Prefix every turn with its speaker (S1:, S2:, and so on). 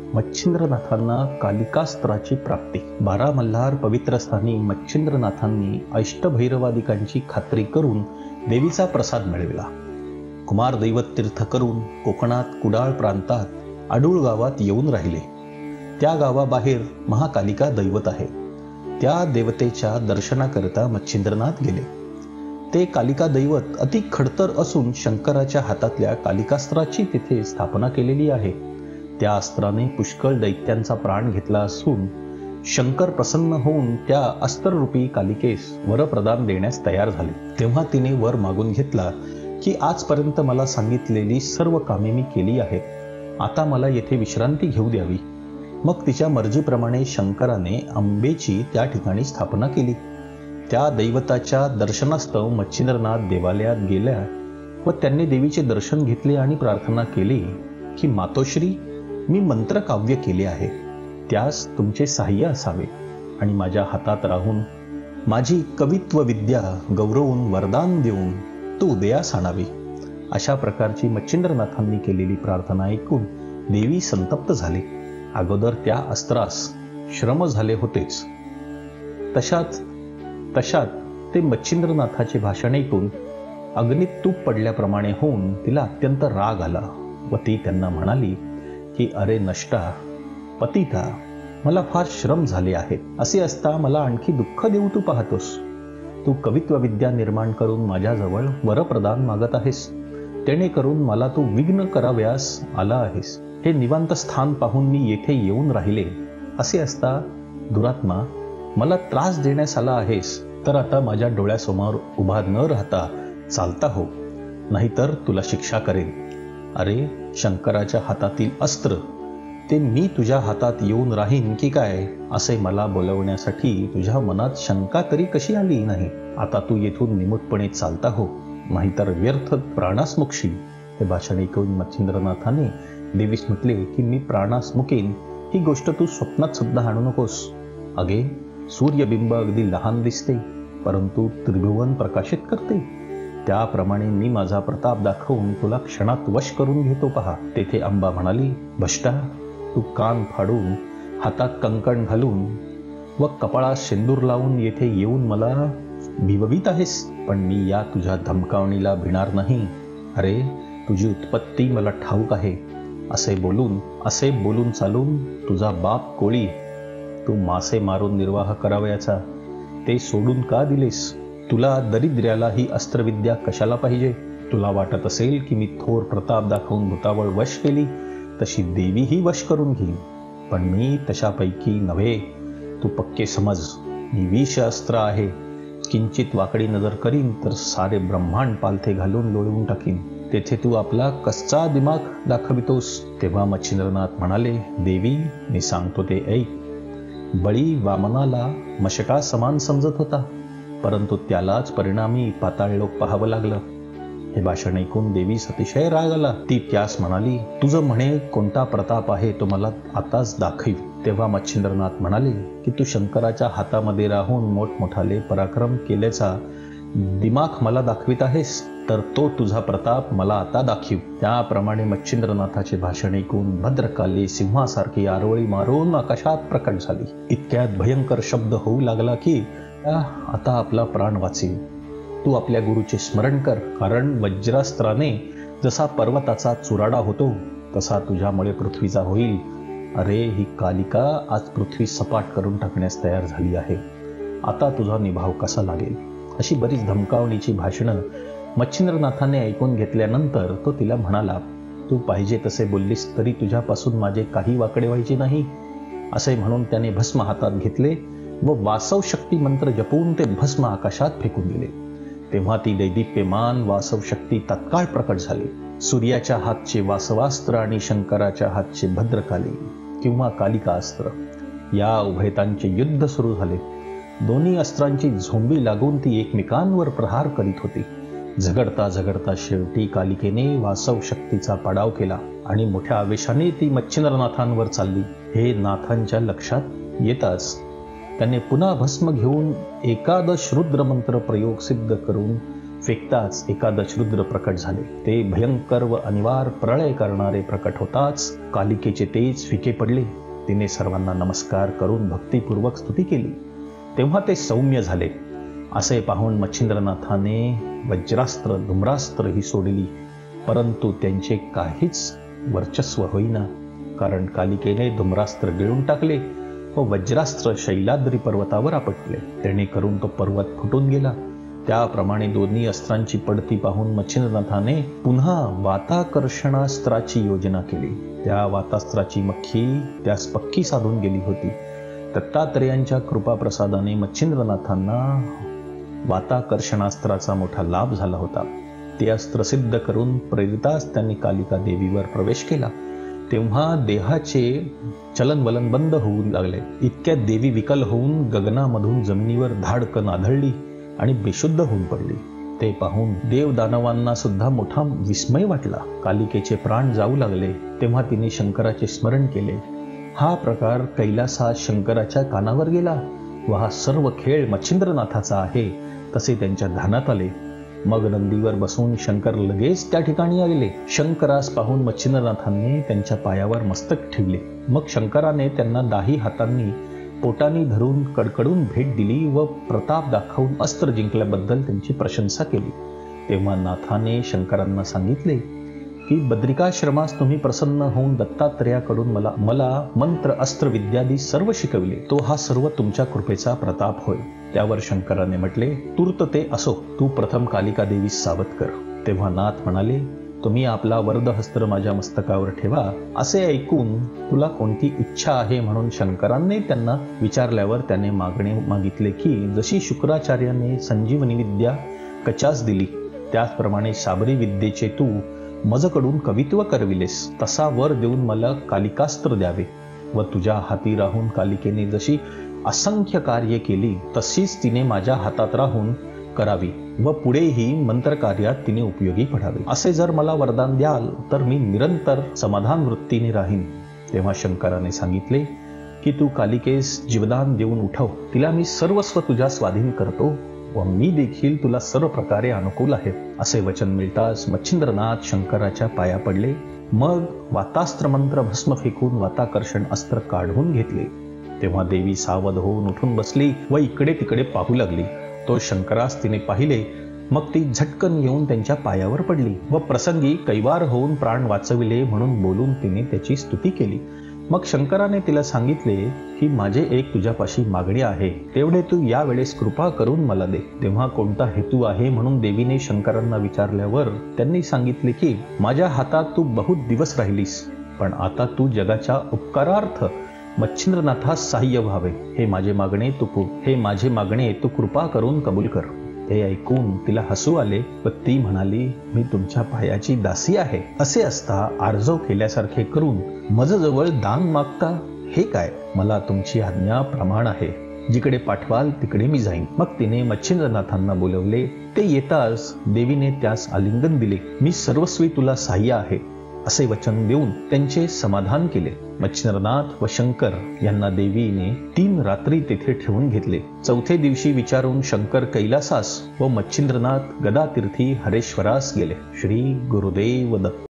S1: मच्छिंद्रनाथांना कालिकास्त्राची प्राप्ती. 12 मल्हार पवित्र स्थानी मच्छिंद्रनाथांनी अष्टभैरवादिकांची खात्री करून देवीचा प्रसाद मिळविला. कुमार दैवत तीर्थ करून कोकणात कुडाळ प्रांतात आडूळ गावात येऊन राहिले. त्या गावाबाहेर महाकालिका दैवत आहे. त्या देवतेच्या दर्शनाकरता मच्छिंद्रनाथ गेले. ते कालिका दैवत अति खडतर असून शंकराच्या हातातल्या कालिकास्त्राची तिथे स्थापना केलेली आहे. त्या अस्त्राने पुष्कळ दैत्यांचा प्राण घेतला असून शंकर प्रसन्न होऊन त्या अस्त्ररूपी कालिकेस वरप्रदान देण्यास तयार झाले. तेव्हा तिने वर मागून घेतला की आजपर्यंत मला सांगितलेली सर्व कामे मी केली आहेत. आता मला येथे विश्रांती घेऊ द्यावी. मग तिच्या मर्जीप्रमाणे शंकराने अंबेची त्या ठिकाणी स्थापना केली. त्या दैवताच्या दर्शनास्तव मच्छिंद्रनाथ देवालयात गेल्या व त्यांनी देवीचे दर्शन घेतले आणि प्रार्थना केली की मातोश्री, मी मंत्रकाव्य केले आहे, त्यास तुमचे साह्य असावे आणि माझ्या हातात राहून माझी कवित्व विद्या गौरवून वरदान देऊन तो उदयास आणावी. अशा प्रकारची मच्छिंद्रनाथांनी केलेली प्रार्थना ऐकून देवी संतप्त झाली. अगोदर त्या अस्त्रास श्रम झाले होतेच, तशात ते मच्छिंद्रनाथाचे भाषण ऐकून अग्नीत तूप पडल्याप्रमाणे होऊन तिला अत्यंत राग आला व ती त्यांना म्हणाली की अरे नष्टा, पतिता, मला फार श्रम झाले आहेत. असे असता मला आणखी दुःख देऊ तू पाहतोस. तू कवित्व विद्या निर्माण करून माझ्याजवळ वरप्रदान मागत आहेस, तेणेकरून मला तू विघ्न कराव्यास आला आहेस. हे निवांत स्थान पाहून मी येथे येऊन राहिले. असे असता दुरात्मा, मला त्रास देण्यास आला आहेस, तर आता माझ्या डोळ्यासमोर उभा न राहता चालता हो, नाहीतर तुला शिक्षा करेन. अरे, शंकराच्या हातातील अस्त्र ते मी तुझ्या हातात येऊन राहीन की काय, असे मला बोलवण्यासाठी तुझ्या मनात शंका तरी कशी आली नाही. आता तू येथून निमूटपणे चालता हो, नाहीतर व्यर्थ प्राणास मुकशील. हे भाषण ऐकून मच्छिंद्रनाथाने देवीस म्हटले की मी प्राणास मुकेन ही गोष्ट तू स्वप्नात सुद्धा आणू नकोस. अगे, सूर्यबिंब अगदी लहान दिसते, परंतु त्रिभुवन प्रकाशित करते. त्याप्रमाणे मी माझा प्रताप दाखवून तुला क्षणात वश करून घेतो पहा. तेथे अंबा म्हणाली, भ्रष्टा, तू कान फाडून हातात कंकण घालून व कपाळात शेंदूर लावून येथे येऊन मला भिववीत आहेस, पण मी या तुझ्या धमकावणीला भिणार नाही. अरे, तुझी उत्पत्ती मला ठाऊक आहे. असे बोलून चालून तुझा बाप कोळी, तू मासे मारून निर्वाह करावयाचा, ते सोडून का दिलेस? तुला दरिद्र्याला ही अस्त्रविद्या कशाला पाहिजे? तुला वाटत असेल की मी थोर प्रताप दाखवून भूतावळ वश केली, तशी देवीही वश करून घेईन. पण मी तशापैकी नव्हे. तू पक्के समज, मी विष अस्त्र आहे. किंचित वाकडी नजर करीन तर सारे ब्रह्मांड पालथे घालून लोळवून टाकीन. तेथे तू आपला कच्चा दिमाग दाखवितोस. तेव्हा मच्छिंद्रनाथ म्हणाले, देवी, मी सांगतो ते ऐक. बळी वामनाला मशका समान समजत होता, परंतु त्यालाच परिणामी पाताळ लोक पाहावं लागलं. हे भाषण ऐकून देवीस अतिशय राग आला. ती त्यास म्हणाली, तुझं म्हणे कोणता प्रताप आहे तो मला आताच दाखव. तेव्हा मच्छिंद्रनाथ म्हणाले की तू शंकराच्या हातामध्ये राहून मोठमोठाले पराक्रम केल्याचा दिमाग मला दाखवित आहेस, तर तो तुझा प्रताप मला आता दाखव. त्याप्रमाणे मच्छिंद्रनाथाचे भाषण ऐकून भद्रकाली सिंहासारखी आरोळी मारून आकाशात प्रकट झाली. इतक्यात भयंकर शब्द होऊ लागला की आता आपला प्राण वाचेल. तू आपल्या गुरुचे स्मरण कर, कारण वज्रास्त्राने जसा पर्वताचा चुराडा होतो तसा तुझ्यामुळे पृथ्वीचा होईल. अरे, ही कालिका आज पृथ्वी सपाट करून टाकण्यास तयार झाली आहे. आता तुझा निभाव कसा लागेल? अशी बरीच धमकावणीची भाषणं मच्छिंद्रनाथाने ऐकून घेतल्यानंतर तो तिला म्हणाला, तू पाहिजे तसे बोललीस तरी तुझ्यापासून माझे काही वाकडे व्हायचे नाही. असे म्हणून त्याने भस्म हातात घेतले व वासव शक्ती मंत्र जपून ते भस्म आकाशात फेकून दिले. तेव्हा ती दैदिप्यमान वासव शक्ती तत्काळ प्रकट झाली. सूर्याच्या हातचे वासवास्त्र आणि शंकराच्या हातचे भद्रकाली किंवा कालिका अस्त्र या उभयतांचे युद्ध सुरू झाले. दोन्ही अस्त्रांची झोंबी लागून ती एकमेकांवर प्रहार करीत होती. झगडता शेवटी कालिकेने वासव शक्तीचा पाडाव केला आणि मोठ्या आवेशाने ती मच्छिंद्रनाथांवर चालली. हे नाथांच्या लक्षात येताच त्याने पुन्हा भस्म घेऊन एकादश रुद्र मंत्र प्रयोग सिद्ध करून फेकताच एकादश रुद्र प्रकट झाले. ते भयंकर व अनिवार्य प्रलय करणारे प्रकट होताच कालिकेचे तेज फिके पडले. तिने सर्वांना नमस्कार करून भक्तिपूर्वक स्तुती केली. तेव्हा ते सौम्य झाले. असे पाहून मच्छिंद्रनाथाने वज्रास्त्र धूम्रास्त्र ही सोडली, परंतु त्यांचे काहीच वर्चस्व होईना. कारण कालिकेने धूम्रास्त्र गिळून टाकले व वज्रास्त्र शैलाद्री पर्वतावर आपटले. त्याने करून तो पर्वत फुटून गेला. त्याप्रमाणे दोन्ही अस्त्रांची पडती पाहून मच्छिंद्रनाथाने पुन्हा वाताकर्षणास्त्राची योजना केली. त्या वातास्त्राची मक्खी त्यास पक्की साधून गेली होती. दत्तात्रेयांच्या कृपाप्रसादाने मच्छिंद्रनाथांना वाताकर्षणास्त्राचा मोठा लाभ झाला होता. ते अस्त्र सिद्ध करून प्रेरितास त्यांनी कालिका देवीवर प्रवेश केला. तेव्हा देहाचे चलनवलन बंद होऊ लागले. इतक्यात देवी विकल होऊन गगनामधून जमिनीवर धाडकन आदळली आणि बेशुद्ध होऊन पडली. ते पाहून देवदानवांना सुद्धा मोठा विस्मय वाटला. कालिकेचे प्राण जाऊ लागले. तेव्हा तिने शंकराचे स्मरण केले. हा प्रकार कैलासात शंकराच्या कानावर गेला व हा सर्व खेळ मच्छिंद्रनाथाचा आहे तसे त्यांच्या ध्यानात आले. मग नंदीवर बसून शंकर लगेच त्या ठिकाणी आले. शंकरास पाहून मच्छिंद्रनाथांनी त्यांच्या पायावर मस्तक ठेवले. मग शंकराने त्यांना दाही हातांनी पोटानी धरून कडकडून भेट दिली व प्रताप दाखवून अस्त्र जिंकल्याबद्दल त्यांची प्रशंसा केली. तेव्हा नाथाने शंकरांना सांगितले की बद्रिकाश्रमास तुम्ही प्रसन्न होऊन दत्तात्रेयाकडून मला मंत्र अस्त्र विद्यादी सर्व शिकविले. तो हा सर्व तुमच्या कृपेचा प्रताप होय. त्यावर शंकराने म्हटले, तूर्त ते असो, तू प्रथम कालिका देवीस सावध कर. तेव्हा नाथ म्हणाले, तुम्ही आपला वरदहस्त्र माझ्या मस्तकावर ठेवा. असे ऐकून तुला कोणती इच्छा आहे म्हणून शंकरांनी त्यांना विचारल्यावर त्याने मागितले की जशी शुक्राचार्याने संजीवनी विद्या कचास दिली त्याचप्रमाणे शाबरी विद्येचे तू मजकडून कवित्व करविलेस तसा वर देऊन मला कालिकास्त्र द्यावे व तुझ्या हाती राहून कालिकेने जशी असंख्य कार्य केली तशीच तिने माझ्या हातात राहून करावी व पुढेही मंत्रकार्यात तिने उपयोगी पडावे. असे जर मला वरदान द्याल तर मी निरंतर समाधान वृत्तीने राहीन. तेव्हा शंकराने सांगितले की तू कालिकेस जीवदान देऊन उठव. तिला मी सर्वस्व तुझ्या स्वाधीन करतो व मी देखील तुला सर्व प्रकारे अनुकूल आहे. असे वचन मिळताच मच्छिंद्रनाथ शंकराच्या पाया पडले. मग वातास्त्र मंत्र भस्म फेकून वाताकर्षण अस्त्र काढून घेतले. तेव्हा देवी सावध होऊन उठून बसली व इकडे तिकडे पाहू लागली. तो शंकरास तिने पाहिले. मग ती झटकन येऊन त्यांच्या पायावर पडली व प्रसंगी कैवार होऊन प्राण वाचविले म्हणून बोलून तिने त्याची स्तुती केली. मग शंकराने तिला सांगितले की माझे एक तुझ्यापाशी मागणी आहे, तेवढे तू यावेळेस कृपा करून मला दे. तेव्हा कोणता हेतू आहे म्हणून देवीने शंकरांना विचारल्यावर त्यांनी सांगितले की माझ्या हातात तू बहुत दिवस राहिलीस, पण आता तू जगाच्या उपकारार्थ मच्छिंद्रनाथास सहाय्य व्हावे. हे माझे मागणे तू कृपा करून कबूल कर. हे ऐकून तिला हसू आले व ती म्हणाली, मी तुमच्या पायाची दासी आहे. असे असता आर्जव केल्यासारखे करून मजजवळ दान मागता हे काय? मला तुमची आज्ञा प्रमाण आहे. जिकडे पाठवाल तिकडे मी जाईन. मग तिने मच्छिंद्रनाथांना बोलवले. ते येताच देवीने त्यास आलिंगन दिले. मी सर्वस्वी तुला सहाय्य आहे असे वचन देऊन त्यांचे समाधान केले. मच्छिंद्रनाथ व शंकर यांना देवीने 3 रात्री तेथे ठेवून घेतले. चौथे दिवशी विचारून शंकर कैलासास व मच्छिंद्रनाथ गदातीर्थी हरेश्वरास गेले. श्री गुरुदेव दत्त.